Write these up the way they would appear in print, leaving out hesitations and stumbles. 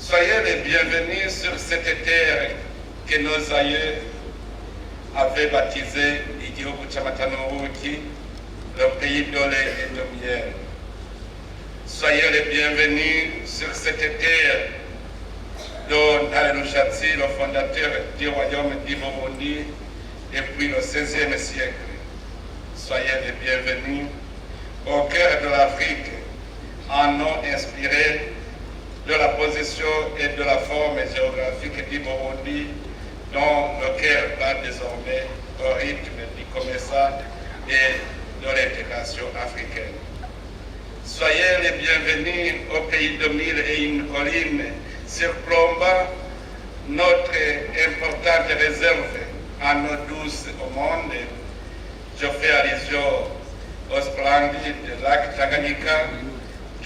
Soyez les bienvenus sur cette terre que nos aïeux avaient baptisée Igihugu c'amata n'ubuki, le pays de lait et de miel. Soyez les bienvenus sur cette terre dont Ntare Rushatsi, le fondateur du royaume du Burundi depuis le XVIe siècle. Soyez les bienvenus au cœur de l'Afrique, en nom inspiré de la position et de la forme géographique du Burundi, dont le cœur bat désormais au rythme du commerce et de l'intégration africaine. Soyez les bienvenus au pays de mille et une collines surplombant notre importante réserve en eau douce au monde. Je fais allusion au splendide lac Tanganyika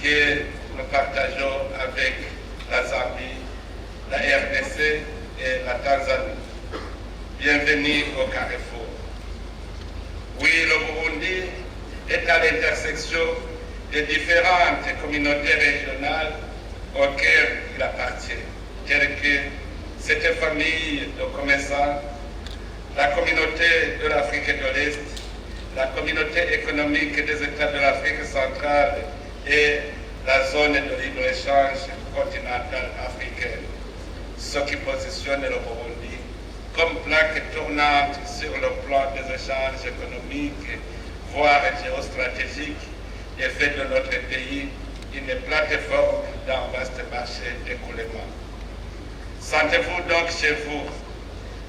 que nous partageons avec la Zambie, la RDC et la Tanzanie. Bienvenue au Carrefour. Oui, le Burundi est à l'intersection des différentes communautés régionales auxquelles il appartient, telles que cette famille de commerçants, la communauté de l'Afrique de l'Est, la communauté économique des États de l'Afrique centrale et la zone de libre-échange continentale africaine, ce qui positionne le Burundi comme plaque tournante sur le plan des échanges économiques, voire géostratégiques, et fait de notre pays une plateforme d'un vaste marché d'écoulement. Sentez-vous donc chez vous,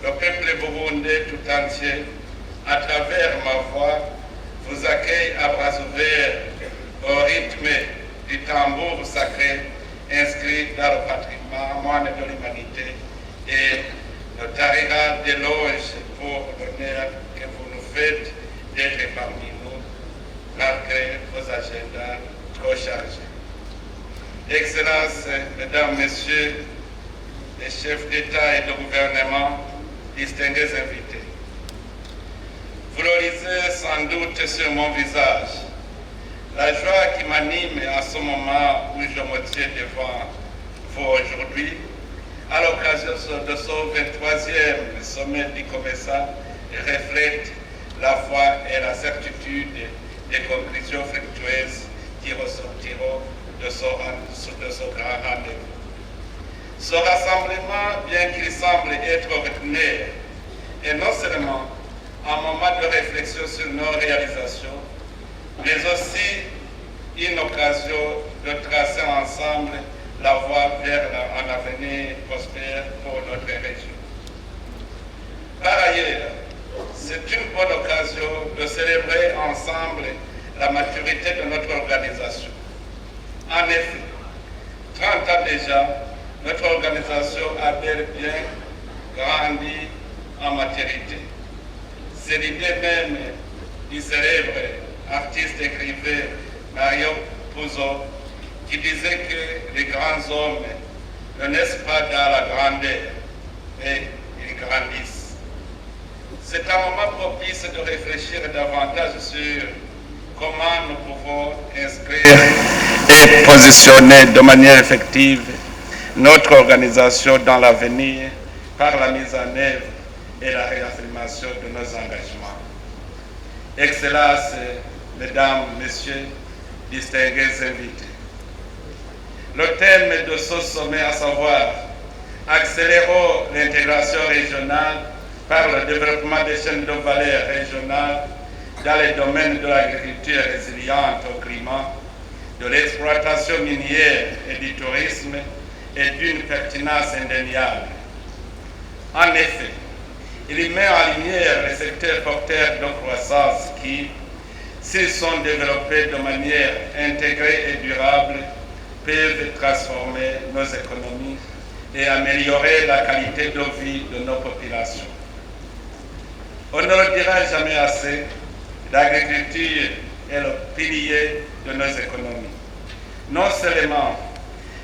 le peuple burundais tout entier, à travers ma voix, vous accueille à bras ouverts au rythme du tambour sacré inscrit dans le patrimoine de l'humanité et nous tarira d'éloges pour l'honneur que vous nous faites d'être parmi nous, malgré vos agendas trop chargés. Excellences, Mesdames, Messieurs, les chefs d'État et de gouvernement, distingués invités, vous le lisez sans doute sur mon visage, la joie qui m'anime à ce moment où je me tiens devant vous aujourd'hui, à l'occasion de ce 23e sommet du COMESA, reflète la foi et la certitude des conclusions fructueuses qui ressortiront de ce grand rendez-vous. Ce rassemblement, bien qu'il semble être ordinaire, est non seulement un moment de réflexion sur nos réalisations, mais aussi une occasion de tracer ensemble la voie vers un avenir prospère pour notre région. Par ailleurs, c'est une bonne occasion de célébrer ensemble la maturité de notre organisation. En effet, 30 ans déjà, notre organisation a bel et bien grandi en maturité. C'est l'idée même du célèbre artiste écrivain Mario Puzo qui disait que les grands hommes ne naissent pas dans la grandeur, mais ils grandissent. C'est un moment propice de réfléchir davantage sur comment nous pouvons inscrire et positionner de manière effective notre organisation dans l'avenir par la mise en œuvre et la réaffirmation de nos engagements. Excellences, Mesdames, Messieurs, distingués invités. Le thème de ce sommet, à savoir accélérons l'intégration régionale par le développement des chaînes de valeur régionales dans les domaines de l'agriculture résiliente au climat, de l'exploitation minière et du tourisme, est d'une pertinence indéniable. En effet, il met en lumière les secteurs porteurs de croissance qui, s'ils sont développés de manière intégrée et durable, peuvent transformer nos économies et améliorer la qualité de vie de nos populations. On ne le dira jamais assez, l'agriculture est le pilier de nos économies. Non seulement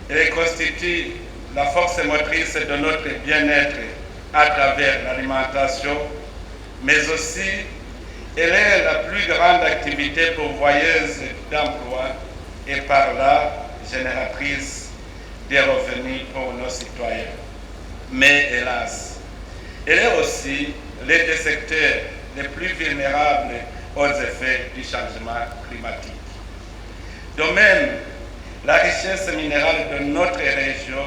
elle constitue la force motrice de notre bien-être à travers l'alimentation, mais aussi elle est la plus grande activité pourvoyeuse d'emplois et par là génératrice des revenus pour nos Mais hélas, elle est aussi l'un des secteurs les plus vulnérables aux effets du changement climatique. De même, la richesse minérale de notre région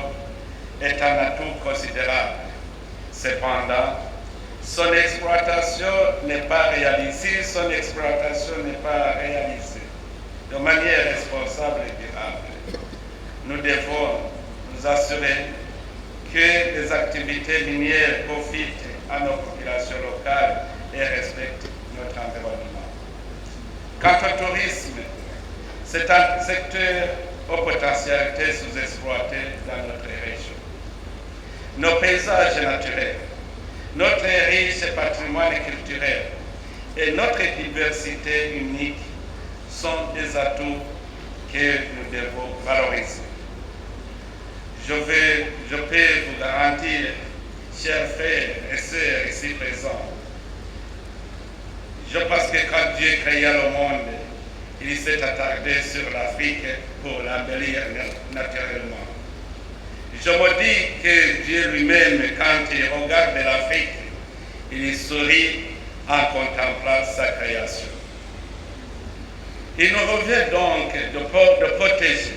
est un atout considérable. Cependant, son exploitation n'est pas réalisée, de manière responsable et durable. Nous devons nous assurer que les activités minières profitent à nos populations locales et respectent notre environnement. Quant au tourisme, c'est un secteur aux potentialités sous-exploitées dans notre région. Nos paysages naturels, notre riche patrimoine culturel et notre diversité unique sont des atouts que nous devons valoriser. Je peux vous garantir, chers frères et sœurs ici présents, je pense que quand Dieu créa le monde, il s'est attardé sur l'Afrique pour l'embellir naturellement. Je me dis que Dieu lui-même, quand il regarde l'Afrique, il sourit en contemplant sa création. Il nous revient donc de protéger,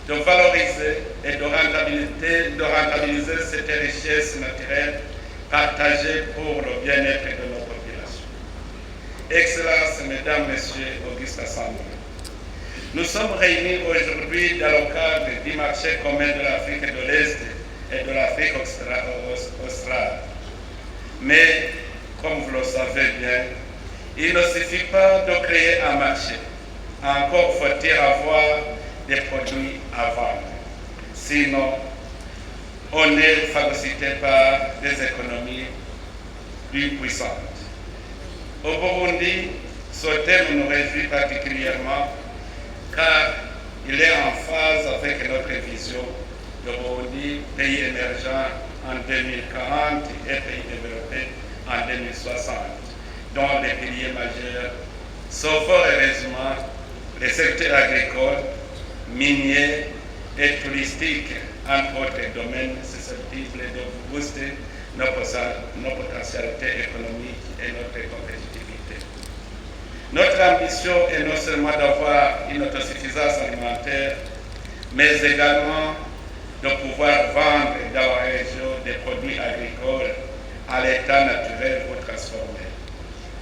de valoriser et de rentabiliser cette richesse naturelle partagée pour le bien-être de nos populations. Excellences, Mesdames, Messieurs, Auguste Assemblée, nous sommes réunis aujourd'hui dans le cadre du marché commun de l'Afrique de l'Est et de l'Afrique australe. Mais, comme vous le savez bien, il ne suffit pas de créer un marché. Encore faut-il avoir des produits à vendre. Sinon, on est phagocyté par des économies plus puissantes. Au Burundi, ce thème nous réjouit particulièrement car il est en phase avec notre vision de Burundi, pays émergent en 2040 et pays développé en 2060, dont les piliers majeurs sont fort heureusement les secteurs agricoles, miniers et touristiques, entre autres domaines susceptibles de booster nos potentialités économiques et notre compétitivité. Notre ambition est non seulement d'avoir une autosuffisance alimentaire, mais également de pouvoir vendre dans la région des produits agricoles à l'état naturel ou transformé.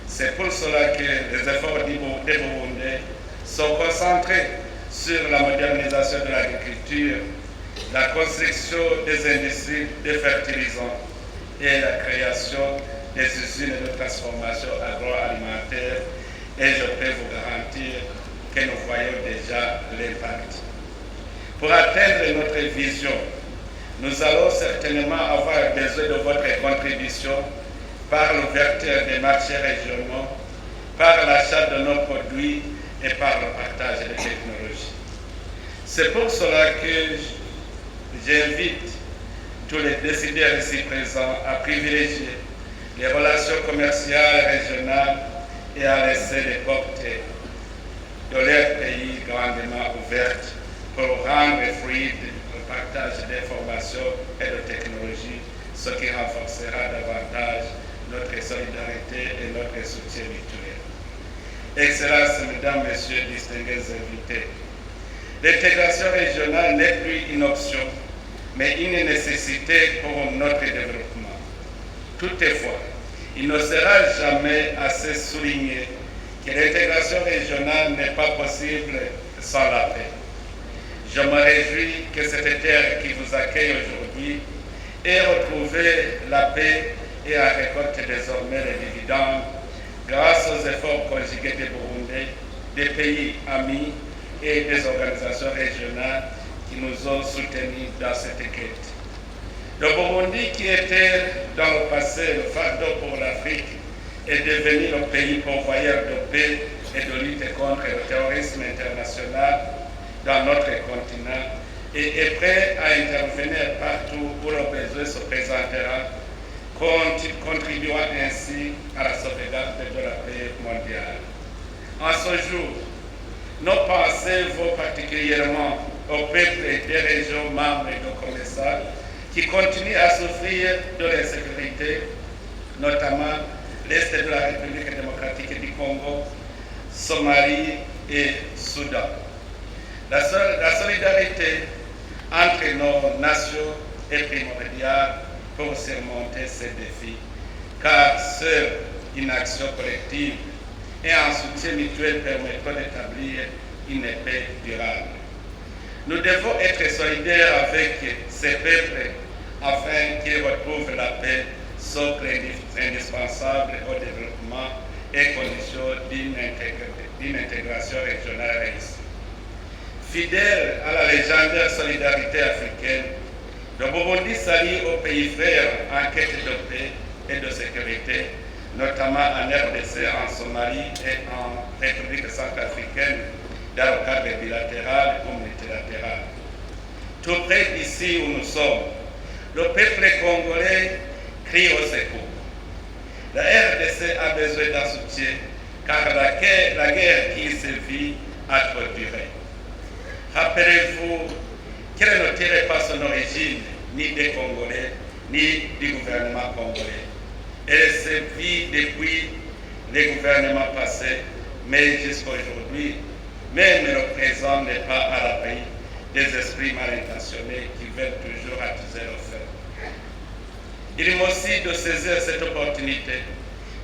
C'est pour cela que les efforts des Burundais sont concentrés sur la modernisation de l'agriculture, la construction des industries de fertilisants et la création des usines de transformation agroalimentaire. Et je peux vous garantir que nous voyons déjà l'impact. Pour atteindre notre vision, nous allons certainement avoir besoin de votre contribution par l'ouverture des marchés régionaux, par l'achat de nos produits et par le partage des technologies. C'est pour cela que j'invite tous les décideurs ici présents à privilégier les relations commerciales régionales et à laisser les portes de leur pays grandement ouvertes pour rendre fluide le partage d'informations et de technologies, ce qui renforcera davantage notre solidarité et notre soutien mutuel. Excellences, Mesdames, Messieurs, distingués invités, l'intégration régionale n'est plus une option, mais une nécessité pour notre développement. Toutefois, il ne sera jamais assez souligné que l'intégration régionale n'est pas possible sans la paix. Je me réjouis que cette terre qui vous accueille aujourd'hui ait retrouvé la paix et en récolte désormais les dividendes grâce aux efforts conjugués des Burundais, des pays amis et des organisations régionales qui nous ont soutenus dans cette quête. Le Burundi, qui était dans le passé le fardeau pour l'Afrique, est devenu le pays pourvoyeur de paix et de lutte contre le terrorisme international dans notre continent et est prêt à intervenir partout où le besoin se présentera, contribuant ainsi à la sauvegarde de la paix mondiale. En ce jour, nos pensées vont particulièrement au peuple des régions membres de COMESA, qui continuent à souffrir de l'insécurité, notamment l'Est de la République démocratique du Congo, Somalie et Soudan. La solidarité entre nos nations est primordiale pour surmonter ces défis, car seule une action collective et un soutien mutuel permettront d'établir une paix durable. Nous devons être solidaires avec ces peuples afin qu'ils retrouvent la paix, socle indispensable au développement et condition d'une intégration régionale réussie. Fidèle à la légendaire solidarité africaine, le Burundi s'allie aux pays frères en quête de paix et de sécurité, notamment en RDC, en Somalie et en République centrafricaine, dans le cadre bilatéral ou multilatéral. Tout près d'ici où nous sommes, le peuple congolais crie au secours. La RDC a besoin d'un soutien, car la guerre qui se vit a trop duré. Rappelez-vous qu'elle ne tirait pas son origine ni des Congolais, ni du gouvernement congolais. Elle se vit depuis les gouvernements passés, mais jusqu'à aujourd'hui, même le présent n'est pas à l'abri des esprits mal intentionnés qui veulent toujours attiser le feu. Il est aussi de saisir cette opportunité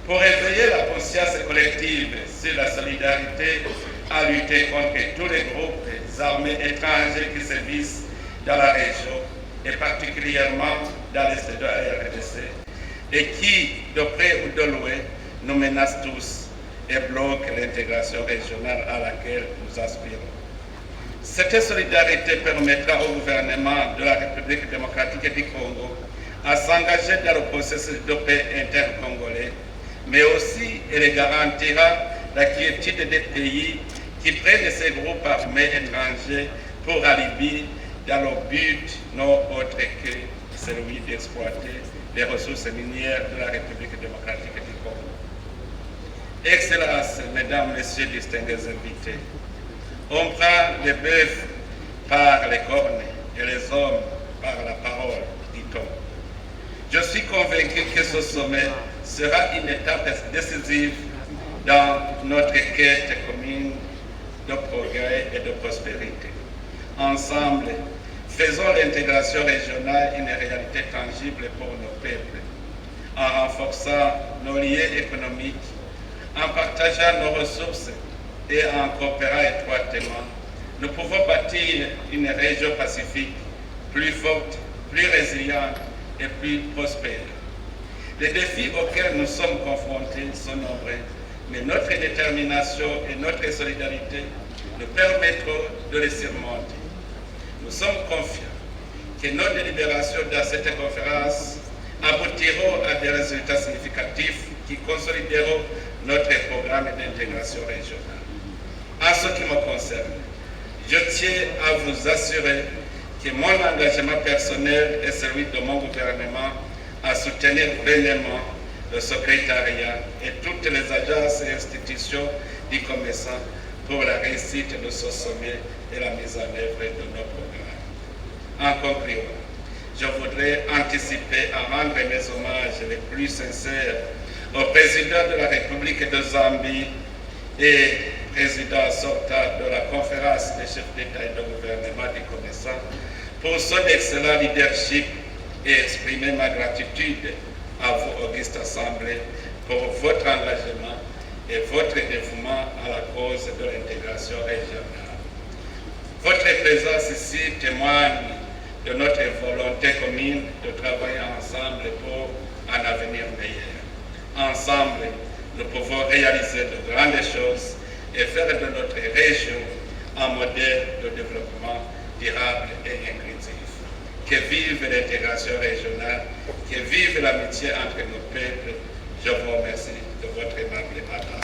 pour éveiller la conscience collective sur la solidarité à lutter contre tous les groupes armés étrangers qui sévissent dans la région et particulièrement dans l'est de la RDC et qui, de près ou de loin, nous menacent tous et bloquent l'intégration régionale à laquelle nous aspirons. Cette solidarité permettra au gouvernement de la République démocratique du Congo à s'engager dans le processus de paix intercongolais, mais aussi elle garantira la quiétude des pays qui prennent ces groupes armés étrangers pour alibi dans leur but non autre que celui d'exploiter les ressources minières de la République démocratique du Congo. Excellences, Mesdames, Messieurs, distingués invités, on prend le bœuf par les cornes et les hommes par la parole, dit-on. Je suis convaincu que ce sommet sera une étape décisive dans notre quête commune de progrès et de prospérité. Ensemble, faisons l'intégration régionale une réalité tangible pour nos peuples, en renforçant nos liens économiques, en partageant nos ressources et en coopérant étroitement. Nous pouvons bâtir une région pacifique plus forte, plus résiliente et plus prospère. Les défis auxquels nous sommes confrontés sont nombreux, mais notre détermination et notre solidarité nous permettront de les surmonter. Nous sommes confiants que nos délibérations dans cette conférence aboutiront à des résultats significatifs qui consolideront notre programme d'intégration régionale. En ce qui me concerne, je tiens à vous assurer que mon engagement personnel et celui de mon gouvernement à soutenir pleinement le secrétariat et toutes les agences et institutions du commerçant pour la réussite de ce sommet et la mise en œuvre de nos programmes. En conclusion, je voudrais anticiper à rendre mes hommages les plus sincères au président de la République de Zambie et président sortant de la conférence des chefs d'État et de gouvernement du commerçant pour son excellent leadership et exprimer ma gratitude à vous, Auguste Assemblée, pour votre engagement et votre dévouement à la cause de l'intégration régionale. Votre présence ici témoigne de notre volonté commune de travailler ensemble pour un avenir meilleur. Ensemble, nous pouvons réaliser de grandes choses et faire de notre région un modèle de développement durable et inclusif. Que vive l'intégration régionale, que vive l'amitié entre nos peuples. Je vous remercie de votre aimable attention.